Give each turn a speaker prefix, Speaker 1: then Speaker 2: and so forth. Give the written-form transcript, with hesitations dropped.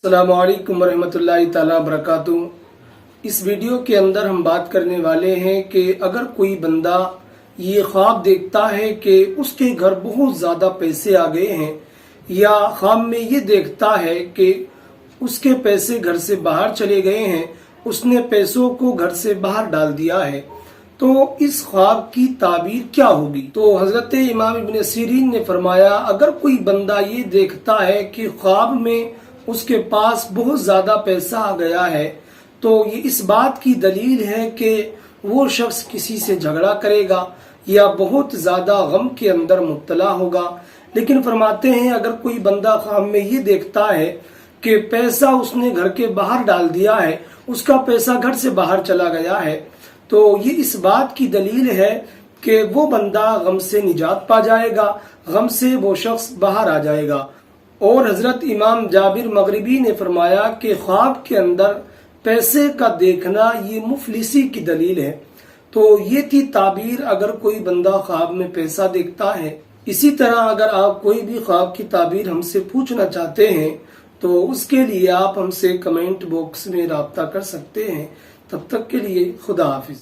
Speaker 1: अस्सलामु अलैकुम वरहमतुल्लाहि ताला बरकातुहू। इस वीडियो के अंदर हम बात करने वाले हैं कि अगर कोई बंदा ये ख्वाब देखता है कि उसके घर बहुत ज़्यादा पैसे आ गए हैं, या ख्वाब में ये देखता है कि उसके पैसे घर से बाहर चले गए हैं, उसने पैसों को घर से बाहर डाल दिया है, तो इस ख्वाब की ताबीर क्या होगी। तो हजरत इमाम इब्न सीरीन ने फरमाया, अगर कोई बंदा ये देखता है कि ख्वाब में उसके पास बहुत ज्यादा पैसा आ गया है, तो ये इस बात की दलील है कि वो शख्स किसी से झगड़ा करेगा या बहुत ज्यादा गम के अंदर मुब्तला होगा। लेकिन फरमाते हैं, अगर कोई बंदा ख्वाब में ये देखता है कि पैसा उसने घर के बाहर डाल दिया है, उसका पैसा घर से बाहर चला गया है, तो ये इस बात की दलील है कि वो बंदा गम से निजात पा जाएगा, गम से वो शख्स बाहर आ जाएगा। और हजरत इमाम जाबिर मगरिबी ने फरमाया कि ख्वाब के अंदर पैसे का देखना ये मुफलिसी की दलील है। तो ये थी ताबीर अगर कोई बंदा ख्वाब में पैसा देखता है। इसी तरह अगर आप कोई भी ख्वाब की ताबीर हमसे पूछना चाहते हैं तो उसके लिए आप हमसे कमेंट बॉक्स में राब्ता कर सकते हैं। तब तक के लिए खुदा हाफिज।